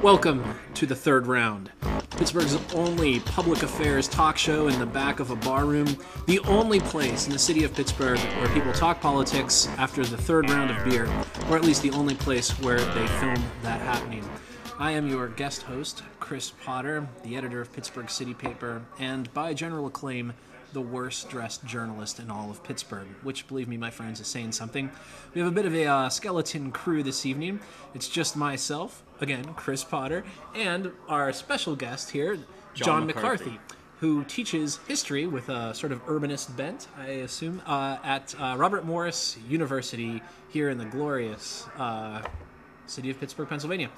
Welcome to the third round. Pittsburgh's only public affairs talk show in the back of a bar room. The only place in the city of Pittsburgh where people talk politics after the third round of beer, or at least the only place where they film that happening. I am your guest host, Chris Potter, the editor of Pittsburgh City Paper, and by general acclaim, the worst-dressed journalist in all of Pittsburgh, which, believe me, my friends, is saying something. We have a bit of a skeleton crew this evening. It's just myself, again, Chris Potter, and our special guest here, John McCarthy, who teaches history with a sort of urbanist bent, I assume, at Robert Morris University here in the glorious city of Pittsburgh, Pennsylvania.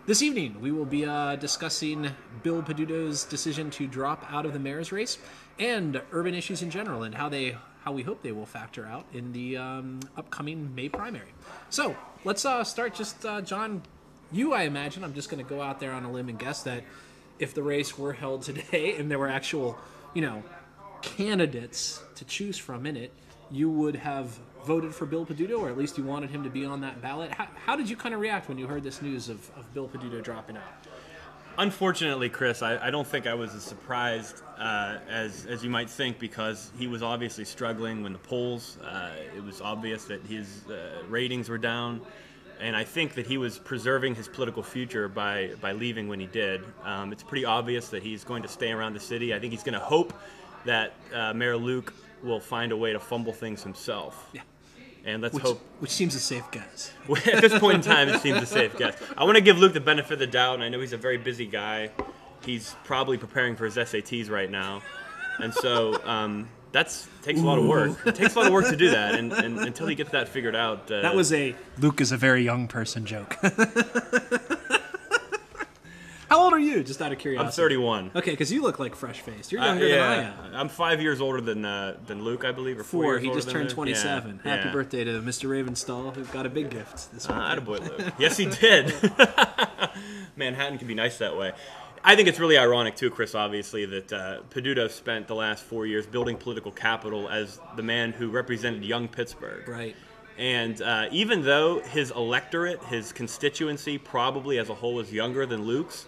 This evening, we will be discussing Bill Peduto's decision to drop out of the mayor's race and urban issues in general and how we hope they will factor out in the upcoming May primary. So let's start just, John, you, I imagine, I'm just going to go out there on a limb and guess that if the race were held today and there were actual, candidates to choose from in it, you would have voted for Bill Peduto, or at least you wanted him to be on that ballot. How did you kind of react when you heard this news of Bill Peduto dropping out? Unfortunately, Chris, I don't think I was as surprised as you might think, because he was obviously struggling when the polls, it was obvious that his ratings were down, and I think that he was preserving his political future by leaving when he did. It's pretty obvious that he's going to stay around the city. I think he's going to hope that Mayor Luke will find a way to fumble things himself. Yeah. And let's hope. Which seems a safe guess. At this point in time, it seems a safe guess. I want to give Luke the benefit of the doubt, and I know he's a very busy guy. He's probably preparing for his SATs right now. And so that takes a lot of work. It takes a lot of work to do that, and until he gets that figured out. That was a Luke is a very young person joke. How old are you, just out of curiosity? I'm 31. Okay, because you look like fresh-faced. You're younger than I am. I'm 5 years older than Luke, I believe, or 4 years He older just than turned him. 27. Yeah. Happy birthday to Mr. Ravenstall, who got a big gift this week. Attaboy, Luke. Yes, he did. Manhattan can be nice that way. I think it's really ironic, too, Chris, obviously, that Peduto spent the last 4 years building political capital as the man who represented young Pittsburgh. Right. And even though his electorate, his constituency, probably as a whole is younger than Luke's,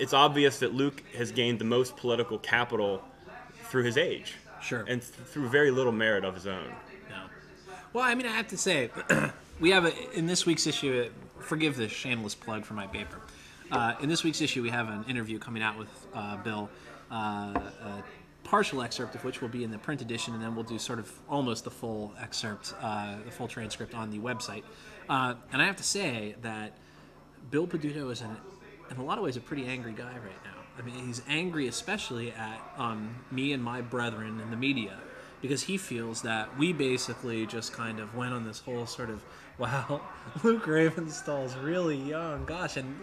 it's obvious that Luke has gained the most political capital through his age. Sure. And through very little merit of his own. No. Well, I mean, I have to say, we have, in this week's issue, forgive this shameless plug for my paper. In this week's issue, we have an interview coming out with Bill, a partial excerpt of which will be in the print edition, and then we'll do sort of almost the full excerpt, the full transcript on the website. And I have to say that Bill Peduto is in a lot of ways, a pretty angry guy right now. I mean, he's angry especially at me and my brethren in the media, because he feels that we basically just kind of went on this whole sort of, wow, Luke Ravenstall's really young, gosh, and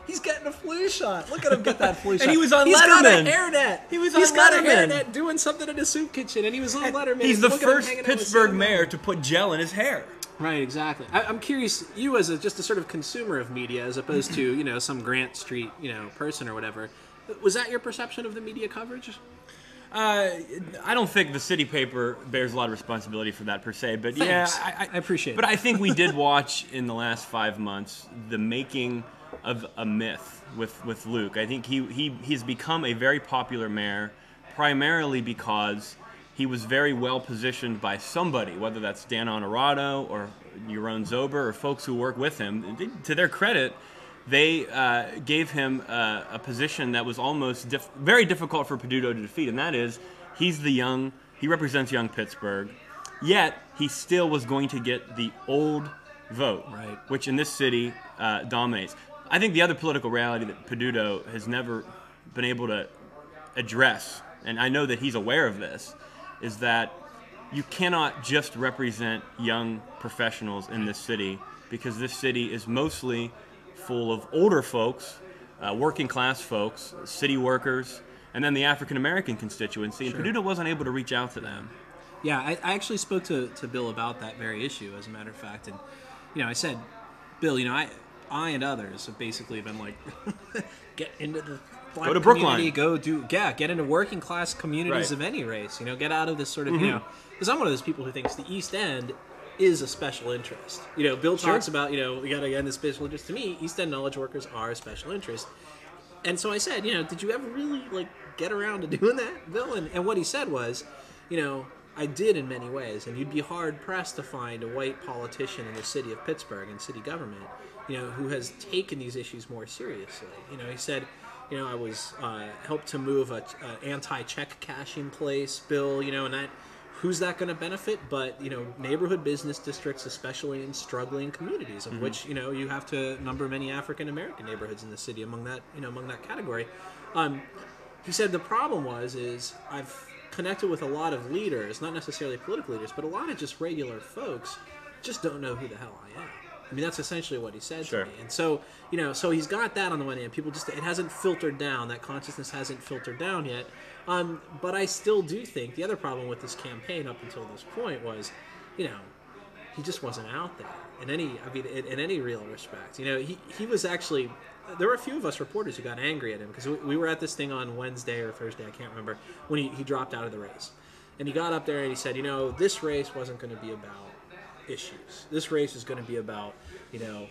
he's getting a flu shot. Look at him get that flu shot. And he was on Letterman. He's got a hairnet. He's got a hairnet doing something in a soup kitchen, and he was on Letterman. He's the first Pittsburgh mayor to put gel in his hair. Right, exactly. I'm curious, you as just a sort of consumer of media, as opposed to, some Grant Street, person or whatever, was that your perception of the media coverage? I don't think the city paper bears a lot of responsibility for that per se, but Thanks. yeah, I appreciate it. But I think we did watch in the last 5 months the making of a myth with Luke. I think he's become a very popular mayor, primarily because he was very well positioned by somebody, whether that's Dan Honorado or Yaron Zober or folks who work with him. To their credit, they gave him a position that was almost very difficult for Peduto to defeat, and that is he represents young Pittsburgh, yet he still was going to get the old vote, right, which in this city dominates. I think the other political reality that Peduto has never been able to address, and I know that he's aware of this, is that you cannot just represent young professionals in this city, because this city is mostly full of older folks, working class folks, city workers, and then the African American constituency, and Sure. Peduto wasn't able to reach out to them. Yeah, I actually spoke to Bill about that very issue, as a matter of fact, and I said, Bill, I and others have basically been like, get into the black Go to community, Brookline. Get into working class communities Right. of any race, get out of this sort of, because I'm one of those people who thinks the East End is a special interest. Bill talks about, we got to end the special interest. To me, East End knowledge workers are a special interest. And so I said, did you ever really get around to doing that, Bill? And what he said was, I did in many ways, and you'd be hard pressed to find a white politician in the city of Pittsburgh and city government, who has taken these issues more seriously. He said, I was helped to move a anti-check cashing place bill, and that. Who's that going to benefit? But neighborhood business districts, especially in struggling communities, of which you have to number many African American neighborhoods in the city among that category. He said the problem is I've connected with a lot of leaders, not necessarily political leaders, but a lot of just regular folks, just don't know who the hell I am. I mean, that's essentially what he said to me. And so, so he's got that on the one hand. People it hasn't filtered down. That consciousness hasn't filtered down yet. But I still do think the other problem with this campaign up until this point was, he just wasn't out there in any real respect. He was actually, there were a few of us reporters who got angry at him because we were at this thing on Wednesday or Thursday, I can't remember, when he dropped out of the race. And he got up there and he said, this race wasn't going to be about issues. This race is going to be about,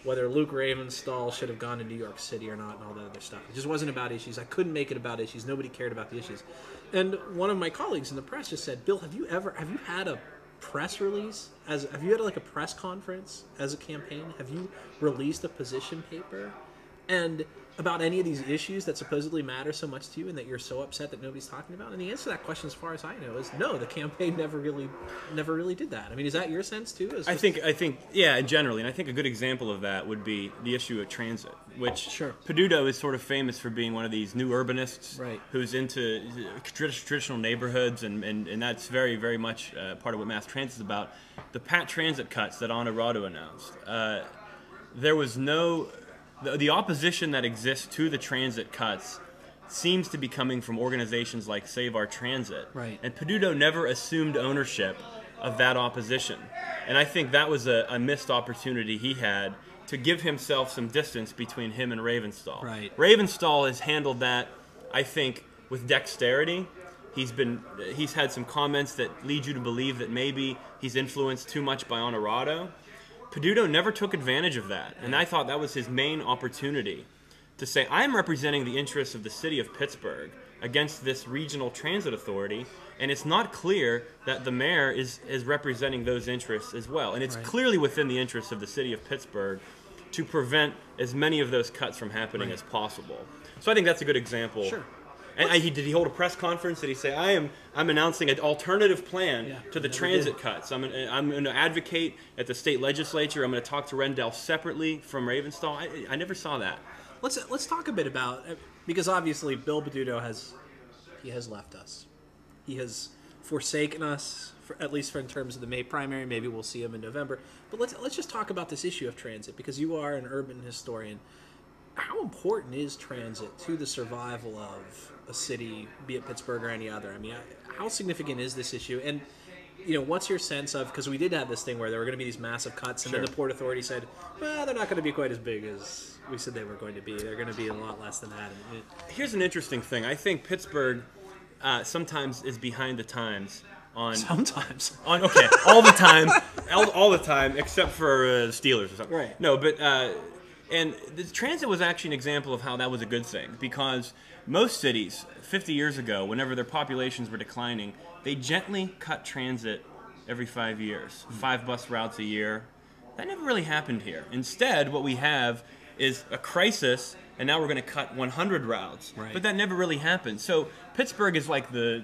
whether Luke Ravenstahl should have gone to New York City or not and all that other stuff. It just wasn't about issues. I couldn't make it about issues. Nobody cared about the issues. And one of my colleagues in the press just said, Bill, have you had a press release? Have you had a press conference as a campaign? Have you released a position paper? And about any of these issues that supposedly matter so much to you and that you're so upset that nobody's talking about? And the answer to that question, as far as I know, is no. The campaign never really did that. I mean, is that your sense too? I think, yeah, generally, and I think a good example of that would be the issue of transit, which Peduto is sort of famous for being one of these new urbanists who's into traditional neighborhoods, and that's very, very much part of what mass transit is about. The Pat Transit cuts that Honorado announced, there was no... The opposition that exists to the transit cuts seems to be coming from organizations like Save Our Transit. Right. And Peduto never assumed ownership of that opposition. And I think that was a missed opportunity he had to give himself some distance between him and Ravenstahl. Right. Ravenstahl has handled that, I think, with dexterity. He's had some comments that lead you to believe that maybe he's influenced too much by Honorado. Peduto never took advantage of that, and I thought that was his main opportunity to say, I'm representing the interests of the city of Pittsburgh against this regional transit authority, and it's not clear that the mayor is representing those interests as well. And it's clearly within the interests of the city of Pittsburgh to prevent as many of those cuts from happening as possible. So I think that's a good example. Sure. And did he hold a press conference? Did he say, I'm announcing an alternative plan to the transit cuts. I'm going to advocate at the state legislature. I'm going to talk to Rendell separately from Ravenstahl. I never saw that. Let's talk a bit about, because obviously Bill Peduto has left us. He has forsaken us, at least in terms of the May primary. Maybe we'll see him in November. But let's just talk about this issue of transit, because you are an urban historian. How important is transit to the survival of a city, be it Pittsburgh or any other? I mean, how significant is this issue? And, what's your sense of, because we did have this thing where there were going to be these massive cuts, and then the Port Authority said, well, they're not going to be quite as big as we said they were going to be. They're going to be a lot less than that. Here's an interesting thing. I think Pittsburgh sometimes is behind the times. Sometimes. Okay, all the time. all the time, except for Steelers or something. Right. No, but... And the transit was actually an example of how that was a good thing, because most cities 50 years ago, whenever their populations were declining, they gently cut transit every 5 years, 5 bus routes a year. That never really happened here. Instead, what we have is a crisis, and now we're going to cut 100 routes. Right. But that never really happened. So Pittsburgh is like the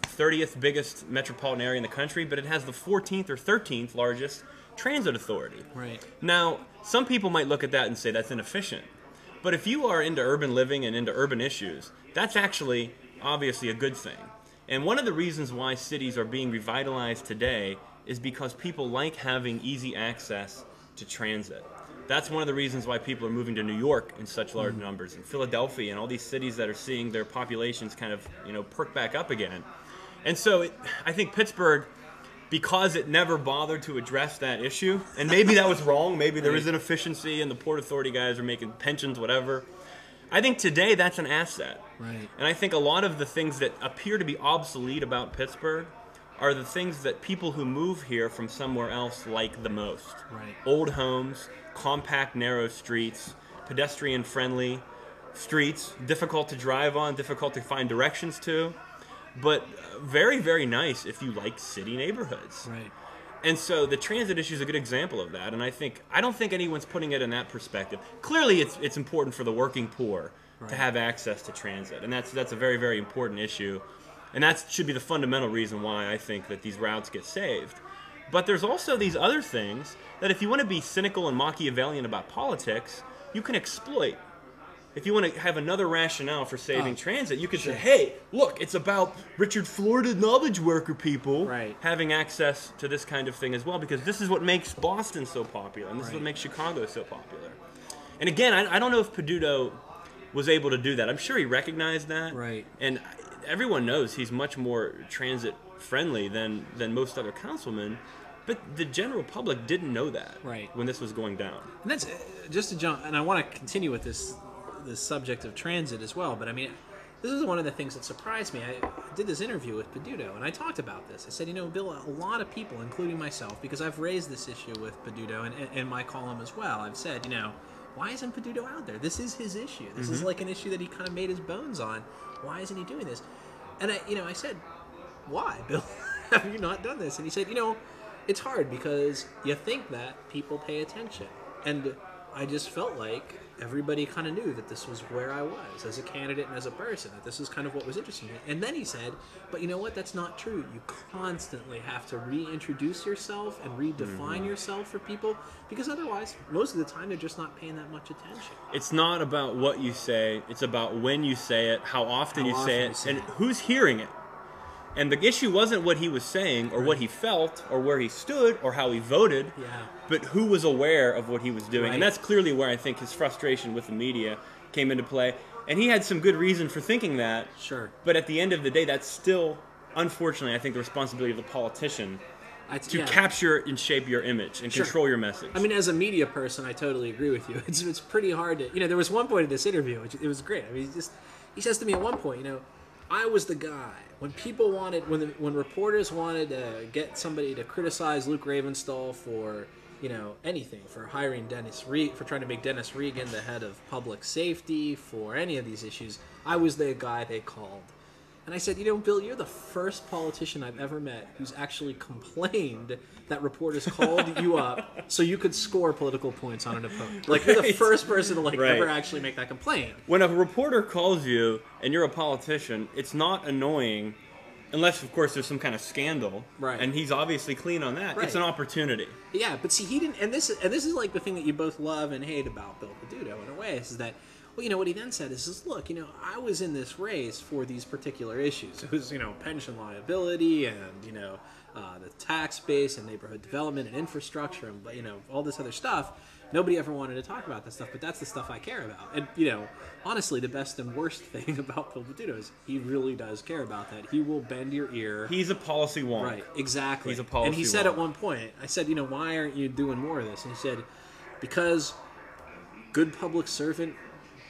30th biggest metropolitan area in the country, but it has the 14th or 13th largest transit authority. Right. Now, some people might look at that and say that's inefficient. But if you are into urban living and into urban issues, that's actually obviously a good thing. And one of the reasons why cities are being revitalized today is because people like having easy access to transit. That's one of the reasons why people are moving to New York in such large numbers, and Philadelphia, and all these cities that are seeing their populations kind of, perk back up again. And so I think Pittsburgh, because it never bothered to address that issue, and maybe that was wrong, maybe there is an efficiency and the Port Authority guys are making pensions, whatever. I think today that's an asset. Right. And I think a lot of the things that appear to be obsolete about Pittsburgh are the things that people who move here from somewhere else like the most. Right. Old homes, compact, narrow streets, pedestrian-friendly streets, difficult to drive on, difficult to find directions to, but very, very nice if you like city neighborhoods. Right. And so the transit issue is a good example of that. And I don't think anyone's putting it in that perspective. Clearly, it's important for the working poor to have access to transit, and that's a very, very important issue. And that should be the fundamental reason why I think that these routes get saved. But there's also these other things that if you want to be cynical and Machiavellian about politics, you can exploit. If you want to have another rationale for saving transit, you could say, hey, look, it's about Richard Florida knowledge worker people having access to this kind of thing as well, because this is what makes Boston so popular, and this is what makes Chicago so popular. And again, I don't know if Peduto was able to do that. I'm sure he recognized that. Right. And everyone knows he's much more transit-friendly than most other councilmen. But the general public didn't know that when this was going down. And that's just to jump, and I want to continue with this subject of transit as well. But I mean, this is one of the things that surprised me. I did this interview with Peduto, and I talked about this. I said, you know, Bill, a lot of people, including myself, because I've raised this issue with Peduto and in my column as well. I've said, you know, why isn't Peduto out there? This is his issue. This is like an issue that he kind of made his bones on. Why isn't he doing this? And I said, why, Bill? Have you not done this? And he said, you know, it's hard because you think that people pay attention. And I just felt like everybody kind of knew that this was where I was as a candidate and as a person, that this is kind of what was interesting to me. And then he said, but you know what? That's not true. You constantly have to reintroduce yourself and redefine yourself for people, because otherwise, most of the time, they're just not paying that much attention. It's not about what you say. It's about when you say it, how often you say it, and who's hearing it. And the issue wasn't what he was saying or what he felt or where he stood or how he voted, but who was aware of what he was doing. And that's clearly where I think his frustration with the media came into play. And he had some good reason for thinking that. Sure. But at the end of the day, that's still, unfortunately, I think the responsibility of the politician to capture and shape your image and control your message. I mean, as a media person, I totally agree with you. It's pretty hard to, you know, there was one point in this interview, which it was great. I mean, he says to me at one point, you know, I was the guy when people wanted, when reporters wanted to get somebody to criticize Luke Ravenstahl for, you know, anything, for hiring for trying to make Dennis Regan the head of public safety, for any of these issues, I was the guy they called. And I said, you know, Bill, you're the first politician I've ever met who's actually complained that reporters called you up so you could score political points on an opponent. Like, you're the first person to ever actually make that complaint. When a reporter calls you and you're a politician, it's not annoying unless, of course, there's some kind of scandal. Right. And he's obviously clean on that. Right. It's an opportunity. Yeah, but see, he didn't. And this is like the thing that you both love and hate about Bill Peduto in a way, is that, well, you know, what he then said is, look, you know, I was in this race for these particular issues. It was, you know, pension liability and, you know, the tax base and neighborhood development and infrastructure and, you know, all this other stuff. Nobody ever wanted to talk about that stuff, but that's the stuff I care about. And, you know, honestly, the best and worst thing about Bill Peduto is he really does care about that. He will bend your ear. He's a policy wonk. Right, exactly. He's a policy And he said wonk. at one point, I said, you know, why aren't you doing more of this? And he said, because good public servant,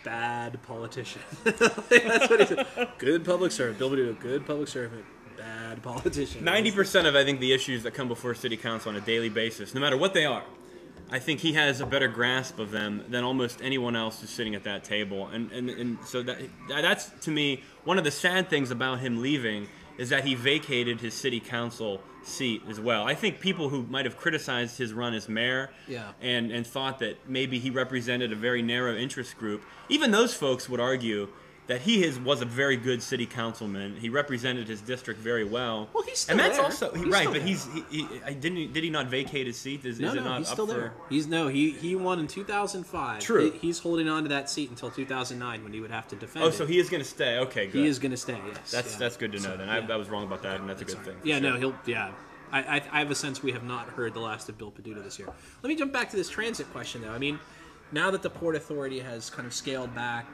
bad politician. That's what he said. Good public servant. Bill Peduto, good public servant, bad politician. 90% of, I think, the issues that come before City Council on a daily basis, no matter what they are, I think he has a better grasp of them than almost anyone else who's sitting at that table. And so that's, to me, one of the sad things about him leaving is that he vacated his City Council seat as well. I think people who might have criticized his run as mayor and thought that maybe he represented a very narrow interest group, even those folks would argue that he was a very good city councilman. He represented his district very well. Well, he's still and that's there. also He's right, still but there. did he not vacate his seat? Is it not he's up still for... there. He won in 2005. True. He's holding on to that seat until 2009 when he would have to defend Oh, so he is going to stay. Okay, good. He is going to stay, yes. That's good to know then. I was wrong about that, and that's a good thing. Yeah, sure. No, I have a sense we have not heard the last of Bill Peduto this year. Let me jump back to this transit question, though. I mean, now that the Port Authority has kind of scaled back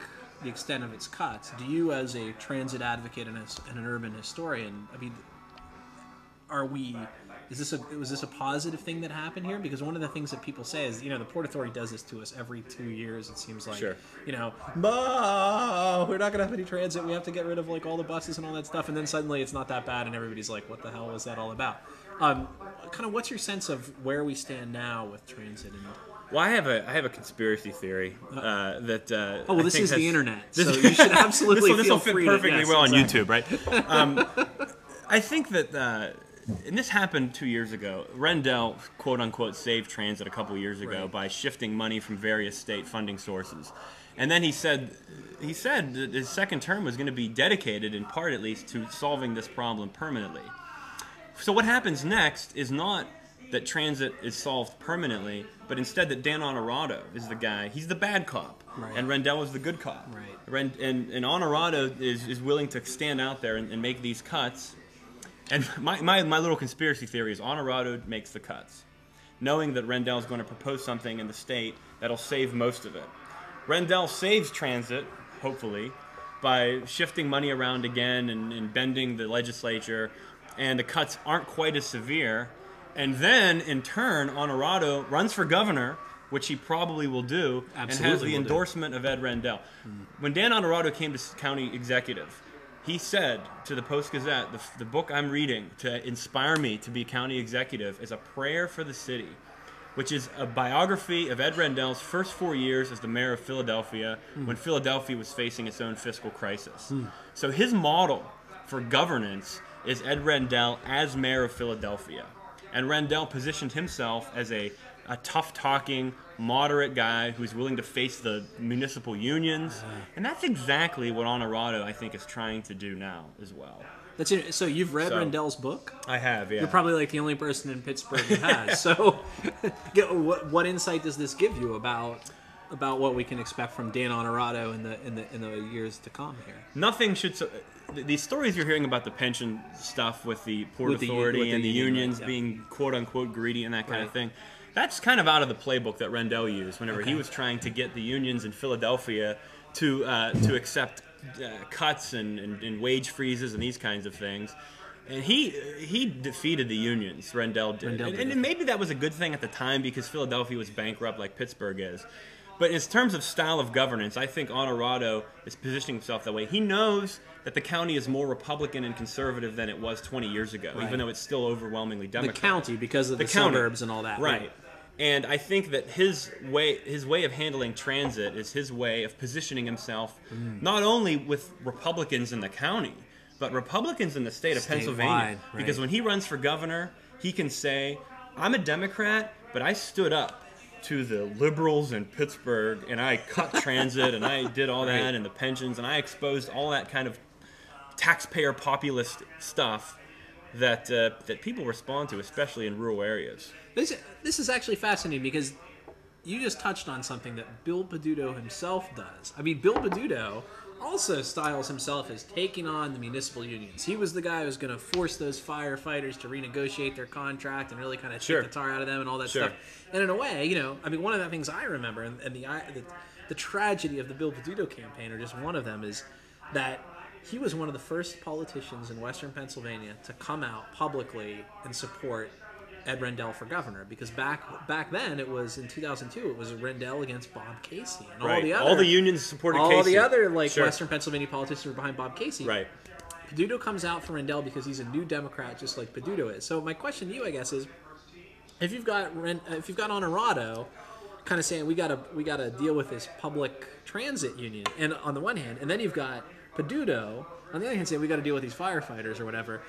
the extent of its cuts, do you, as a transit advocate and an urban historian, I mean, are we Was this a positive thing that happened here? Because one of the things that people say is, the Port Authority does this to us every 2 years. It seems like, Sure. We're not gonna have any transit. We have to get rid of like all the buses and all that stuff. And then suddenly it's not that bad, and everybody's like, "What the hell was that all about?" Kind of, what's your sense of where we stand now with transit? Well, I have a conspiracy theory that. This is the internet, so you should absolutely this will fit perfectly well on YouTube, right? I think that. And this happened 2 years ago. Rendell, quote unquote, saved transit a couple years ago by shifting money from various state funding sources. And then he said that his second term was going to be dedicated, in part at least, to solving this problem permanently. So what happens next is not that transit is solved permanently, but instead that Dan Honorado is the guy. He's the bad cop, and Rendell is the good cop. Right. And Honorado is willing to stand out there and make these cuts. And my little conspiracy theory is Honorado makes the cuts, knowing that Rendell's going to propose something in the state that'll save most of it. Rendell saves transit, hopefully, by shifting money around again and bending the legislature, and the cuts aren't quite as severe. And then, in turn, Honorado runs for governor, which he probably will do, and has the endorsement of Ed Rendell. When Dan Honorado came to county executive, he said to the Post-Gazette, the book I'm reading to inspire me to be county executive is A Prayer for the City, which is a biography of Ed Rendell's first 4 years as the mayor of Philadelphia when Philadelphia was facing its own fiscal crisis. So his model for governance is Ed Rendell as mayor of Philadelphia. And Rendell positioned himself as a tough-talking, moderate guy who's willing to face the municipal unions. And that's exactly what Honorado, I think, is trying to do now as well. That's it. So you've read Rendell's book? I have, yeah. You're probably like the only person in Pittsburgh who has. So what insight does this give you about what we can expect from Dan Honorado in the years to come here? Nothing should... These stories you're hearing about the pension stuff with the Port Authority and the unions being quote-unquote greedy and that kind of thing, that's kind of out of the playbook that Rendell used whenever he was trying to get the unions in Philadelphia to accept cuts and wage freezes and these kinds of things. And he defeated the unions, Rendell did. And maybe that was a good thing at the time because Philadelphia was bankrupt like Pittsburgh is. But in terms of style of governance, I think Honorado is positioning himself that way. He knows that the county is more Republican and conservative than it was 20 years ago, even though it's still overwhelmingly Democrat. The county, because of the suburbs and all that. Right. And I think that his way of handling transit is his way of positioning himself not only with Republicans in the county, but Republicans in the state of Pennsylvania. Because when he runs for governor, he can say, I'm a Democrat, but I stood up to the liberals in Pittsburgh, and I cut transit, and I did all that, and the pensions, and I exposed all that kind of taxpayer populist stuff that people respond to, especially in rural areas. This is actually fascinating because you just touched on something that Bill Peduto himself does. I mean, Bill Peduto also styles himself as taking on the municipal unions. He was the guy who was going to force those firefighters to renegotiate their contract and really kind of take the tar out of them and all that stuff. And in a way, I mean, one of the things I remember, and the tragedy of the Bill Peduto campaign, or just one of them, is that he was one of the first politicians in Western Pennsylvania to come out publicly and support Ed Rendell for governor, because back then it was in 2002 it was Rendell against Bob Casey and all the unions supported Casey. All the other Western Pennsylvania politicians were behind Bob Casey. Right. Peduto comes out for Rendell because he's a new Democrat, just like Peduto is. So my question to you, I guess, is if you've got Honorado kind of saying we gotta deal with this public transit union, and on the one hand, and then you've got Peduto on the other hand saying we got to deal with these firefighters or whatever.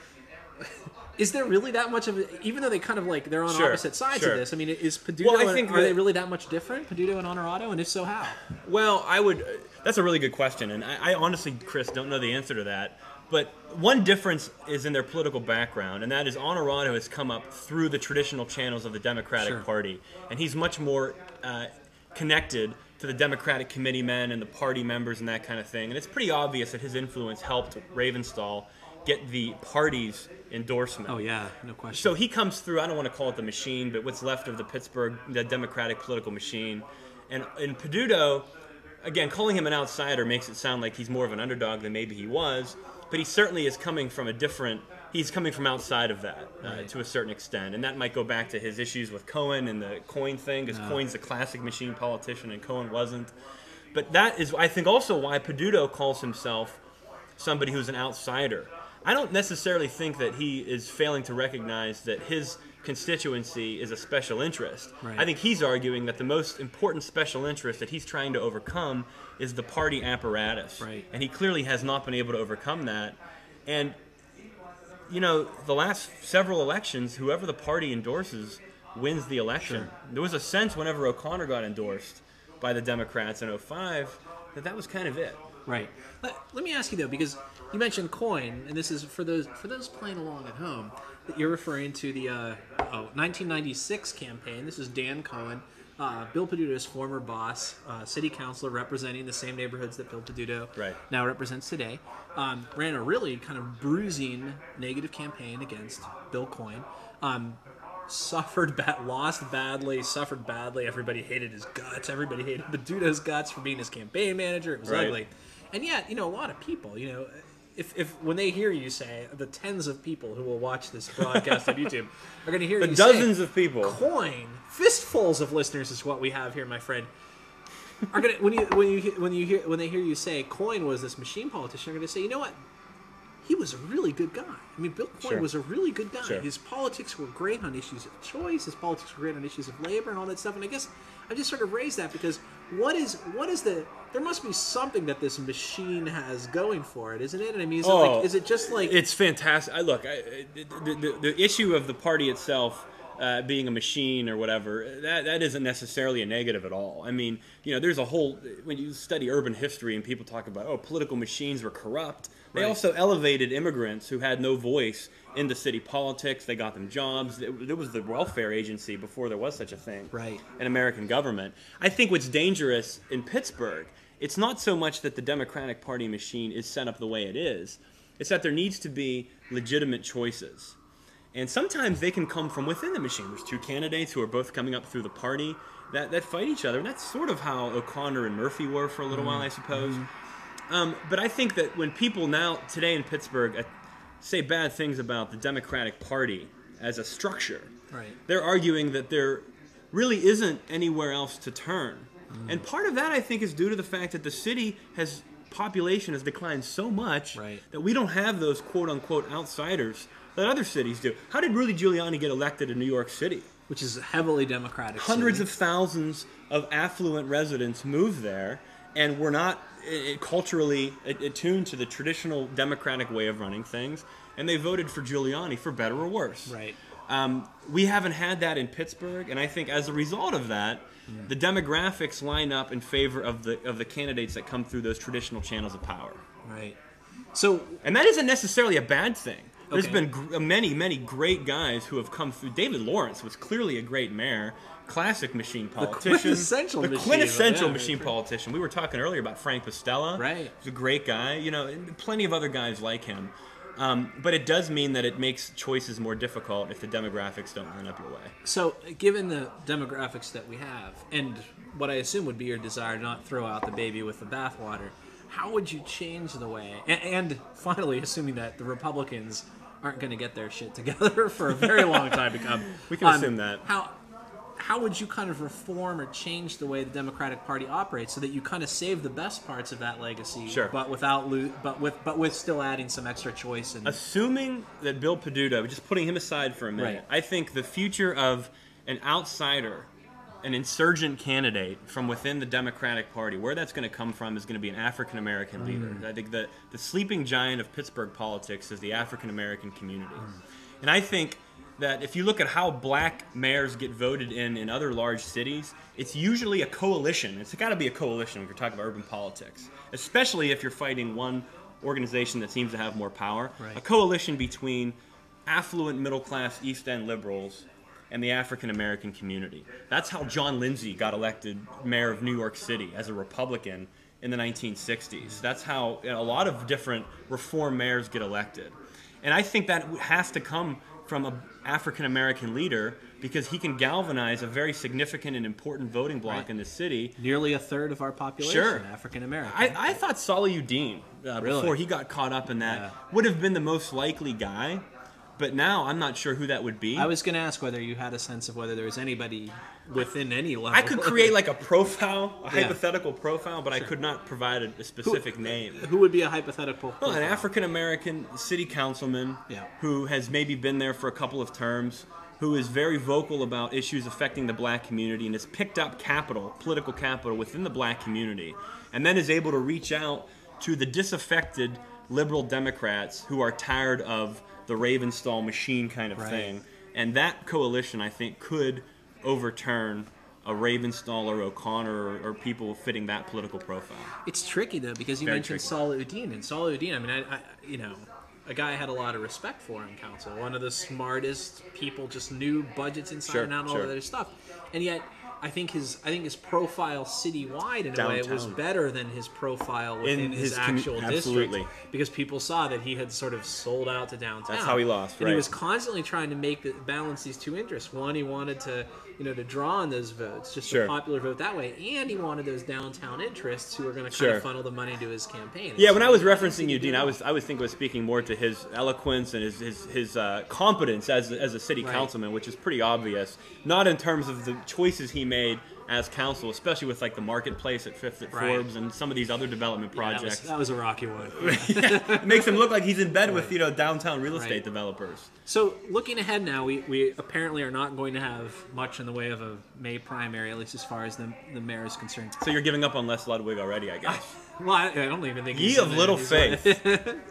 Is there really that much of it, even though they kind of they're on opposite sides of this? I mean, is Peduto are they really that much different, Peduto and Honorado, and if so, how? Well, that's a really good question, and I honestly, Chris, don't know the answer to that. But one difference is in their political background, and that is Honorado has come up through the traditional channels of the Democratic Party, and he's much more connected to the Democratic committee men and the party members and that kind of thing. And it's pretty obvious that his influence helped Ravenstall get the party's endorsement. Oh, yeah, no question. So he comes through, I don't want to call it the machine, but what's left of the Democratic political machine. And in Peduto, again, calling him an outsider makes it sound like he's more of an underdog than maybe he was, but he certainly is coming from a different he's coming from outside of that to a certain extent. And that might go back to his issues with Cohen and the Coyne thing, because Coyne's a classic machine politician and Cohen wasn't. But that is, I think, also why Peduto calls himself somebody who's an outsider. I don't necessarily think that he is failing to recognize that his constituency is a special interest. Right. I think he's arguing that the most important special interest that he's trying to overcome is the party apparatus. Right. And he clearly has not been able to overcome that. And, you know, the last several elections, whoever the party endorses wins the election. Sure. There was a sense whenever O'Connor got endorsed by the Democrats in 2005 that was kind of it. Right. Let me ask you though, because you mentioned Coyne, and this is for those playing along at home, that you're referring to the 1996 campaign. This is Dan Cohen, Bill Peduto's former boss, city councilor representing the same neighborhoods that Bill Peduto now represents today. Ran a really kind of bruising negative campaign against Bill Coyne. Lost badly, suffered badly. Everybody hated his guts. Everybody hated Peduto's guts for being his campaign manager. It was ugly. And yet, you know, a lot of people, you know, if when they hear you say, the tens of people who will watch this broadcast on YouTube are going to hear you say, dozens of people. Coyne, fistfuls of listeners is what we have here, my friend. Are going to when they hear you say Coyne was this machine politician, they're going to say, you know what? He was a really good guy. I mean, Bill Coyne was a really good guy. Sure. His politics were great on issues of choice. His politics were great on issues of labor and all that stuff. And I guess I just sort of raised that because what is the? There must be something that this machine has going for it, isn't it? And I mean, is it just like it's fantastic? The issue of the party itself. Being a machine or whatever, that isn't necessarily a negative at all. I mean, you know, there's a whole, when you study urban history and people talk about, political machines were corrupt, they also elevated immigrants who had no voice into city politics. They got them jobs. There was the welfare agency before there was such a thing in American government. I think what's dangerous in Pittsburgh, it's not so much that the Democratic Party machine is set up the way it is, it's that there needs to be legitimate choices. And sometimes they can come from within the machine. There's two candidates who are both coming up through the party that fight each other. And that's sort of how O'Connor and Murphy were for a little while, I suppose. But I think that when people now, today in Pittsburgh, say bad things about the Democratic Party as a structure, they're arguing that there really isn't anywhere else to turn. And part of that, I think, is due to the fact that the city population has declined so much that we don't have those quote-unquote outsiders that other cities do. How did Rudy Giuliani get elected in New York City? Which is a heavily Democratic Hundreds city. of thousands of affluent residents moved there and were not culturally attuned to the traditional Democratic way of running things, and they voted for Giuliani for better or worse. We haven't had that in Pittsburgh, and I think as a result of that, the demographics line up in favor of the candidates that come through those traditional channels of power. And that isn't necessarily a bad thing. There's been many, many great guys who have come through. David Lawrence was clearly a great mayor, classic machine politician. The quintessential machine politician. We were talking earlier about Frank Pastella. He's a great guy. You know, and plenty of other guys like him. But it does mean that it makes choices more difficult if the demographics don't line up your way. So, given the demographics that we have, and what I assume would be your desire to not throw out the baby with the bathwater, how would you change the way? And finally, assuming that the Republicans aren't going to get their shit together for a very long time to come. We can assume that. How would you kind of reform or change the way the Democratic Party operates so that you kind of save the best parts of that legacy, but with still adding some extra choice? And assuming that Bill Peduto, just putting him aside for a minute, I think the future of an outsider, an insurgent candidate from within the Democratic Party, where that's going to come from is going to be an African-American leader. I think the sleeping giant of Pittsburgh politics is the African-American community. And I think that if you look at how black mayors get voted in other large cities, it's usually a coalition. It's got to be a coalition if you're talking about urban politics, especially if you're fighting one organization that seems to have more power. A coalition between affluent middle-class East End liberals and the African-American community. That's how John Lindsay got elected mayor of New York City as a Republican in the 1960s. That's how a lot of different reform mayors get elected. And I think that has to come from an African-American leader because he can galvanize a very significant and important voting bloc in the city. Nearly a third of our population, African-American. I thought Salahuddin, before he got caught up in that, would have been the most likely guy. But now I'm not sure who that would be. I was going to ask whether you had a sense of whether there was anybody within any level. I could create like a profile, a hypothetical profile, but I could not provide a specific name. Who would be a hypothetical profile? Well, an African-American city councilman who has maybe been there for a couple of terms, who is very vocal about issues affecting the black community and has picked up political capital within the black community, and then is able to reach out to the disaffected liberal Democrats who are tired of the Ravenstall machine kind of thing. And that coalition, I think, could overturn a Ravenstall or O'Connor or people fitting that political profile. It's tricky, though, because you mentioned Salahuddin. And Salahuddin, I mean, you know, a guy I had a lot of respect for in council. One of the smartest people, just knew budgets inside and out and all of that stuff. And yet, I think his profile citywide in a way was better than his profile within his actual district, because people saw that he had sort of sold out to downtown. That's how he lost, and he was constantly trying to balance these two interests. One, he wanted to to draw on those votes, just a popular vote that way, and he wanted those downtown interests who were going to kind of funnel the money to his campaign. Yeah, when I was referencing you, Dean, I was thinking of speaking more to his eloquence and his competence as a city councilman, which is pretty obvious. Not in terms of the choices he made as council, especially with like the marketplace at Fifth at Forbes and some of these other development projects. That was a rocky one. It makes him look like he's in bed with downtown real estate developers. So looking ahead now, we apparently are not going to have much in the way of a May primary, at least as far as the mayor is concerned. So you're giving up on Les Ludwig already, I guess. Well, I don't even think ye of little faith.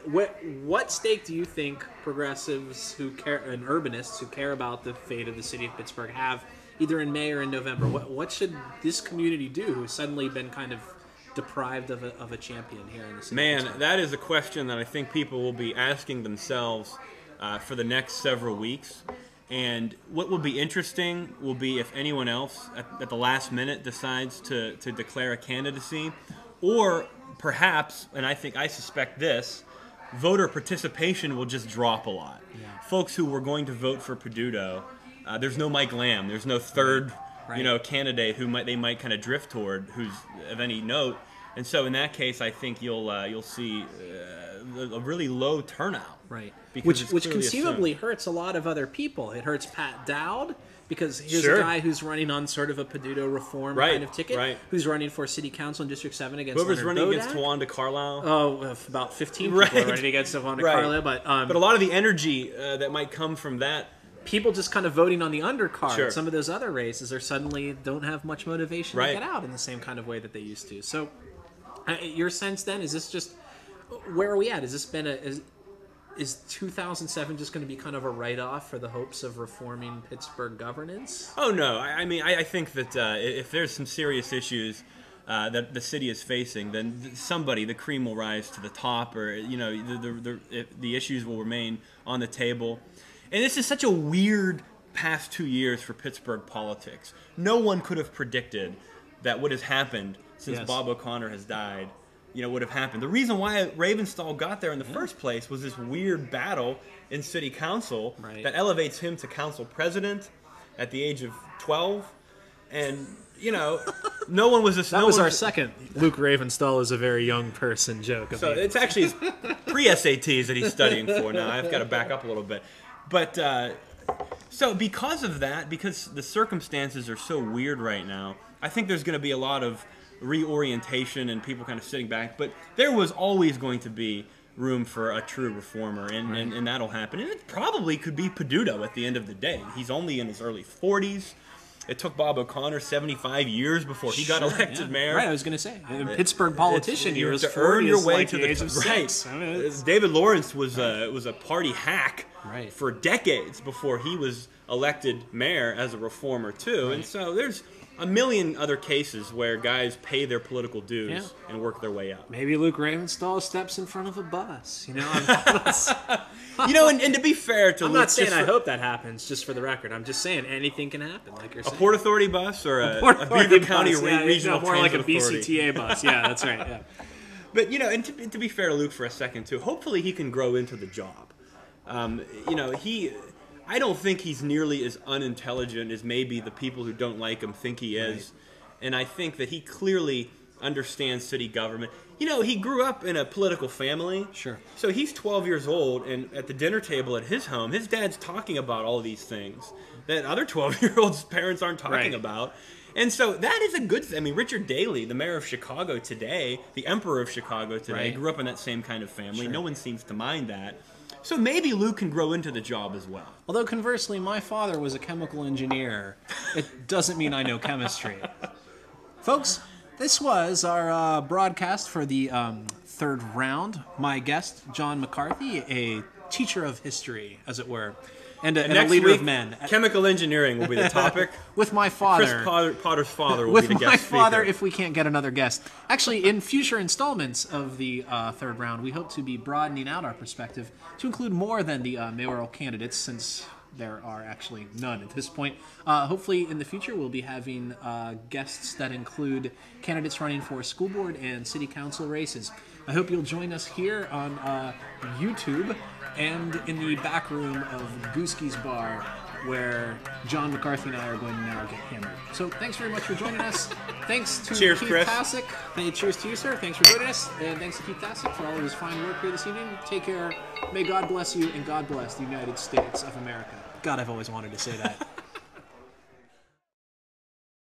What stake do you think progressives who care and urbanists who care about the fate of the city of Pittsburgh have, either in May or in November? What should this community do who's suddenly been kind of deprived of a champion here in the city? Man, that is a question that I think people will be asking themselves for the next several weeks. And what will be interesting will be if anyone else at the last minute decides to declare a candidacy, or perhaps, and I suspect this, voter participation will just drop a lot. Yeah. Folks who were going to vote for Peduto, there's no Mike Lamb, there's no third candidate who they might kind of drift toward who's of any note. And so in that case, I think you'll see a really low turnout. Right. Which conceivably hurts a lot of other people. It hurts Pat Dowd, because here's a guy who's running on sort of a Peduto reform kind of ticket, who's running for city council in District 7 against Whoever's Leonard running Bodak. against Tawanda Carlisle. Oh, about 15 people are running against Tawanda Carlisle. But a lot of the energy that might come from that, people just kind of voting on the undercard. Some of those other races are suddenly don't have much motivation to get out in the same kind of way that they used to. So your sense then, is this just, where are we at? Has this been is 2007 just going to be kind of a write-off for the hopes of reforming Pittsburgh governance? Oh, no. I mean, I think that if there's some serious issues that the city is facing, then the cream will rise to the top, or, the issues will remain on the table. And this is such a weird past 2 years for Pittsburgh politics. No one could have predicted that what has happened since Bob O'Connor has died would have happened. The reason why Ravenstall got there in the first place was this weird battle in city council that elevates him to council president at the age of 12. And, no one was... That was our second Luke Ravenstall is a very young person joke. So it's actually his pre-SATs that he's studying for now. I've got to back up a little bit. But, so because of that, because the circumstances are so weird right now, I think there's going to be a lot of reorientation and people kind of sitting back, but there was always going to be room for a true reformer, and that'll happen. And it probably could be Peduto at the end of the day. He's only in his early 40s. It took Bob O'Connor 75 years before he got elected mayor. Right, I was going to say, a Pittsburgh politician, he was to earn your way to the age of 6. I mean, David Lawrence was a party hack for decades before he was elected mayor as a reformer too, and so there's a million other cases where guys pay their political dues and work their way up. Maybe Luke Ravenstall steps in front of a bus. And to be fair to I'm Luke, not saying I hope that happens, just for the record. I'm just saying anything can happen, like you're saying. A Port Authority bus or a Beaver County regional more like a authority. BCTA bus. Yeah, that's right. Yeah. But, and to be fair to Luke for a second, too, hopefully he can grow into the job. I don't think he's nearly as unintelligent as maybe the people who don't like him think he is. And I think that he clearly understands city government. You know, he grew up in a political family. Sure. So he's 12 years old, and at the dinner table at his home, his dad's talking about all these things that other 12-year-olds' parents aren't talking about. And so that is a good thing. I mean, Richard Daley, the mayor of Chicago today, the emperor of Chicago today, grew up in that same kind of family. Sure. No one seems to mind that. So maybe Luke can grow into the job as well. Although conversely, my father was a chemical engineer. It doesn't mean I know chemistry. Folks, this was our broadcast for the third round. My guest, John McCarthy, a teacher of history, as it were, and a leader of men. Chemical engineering will be the topic. With my father. Chris Potter's father will be the guest speaker. With my father, if we can't get another guest. Actually, in future installments of the third round, we hope to be broadening out our perspective to include more than the mayoral candidates, since there are actually none at this point. Hopefully, in the future, we'll be having guests that include candidates running for school board and city council races. I hope you'll join us here on YouTube and in the back room of Gooskie's Bar, where John McCarthy and I are going to now get hammered. So thanks very much for joining us. Thanks to Cheers, Keith Chris. Tassick. Cheers to you, sir. Thanks for joining us. And thanks to Keith Tassick for all of his fine work here this evening. Take care. May God bless you, and God bless the United States of America. God, I've always wanted to say that.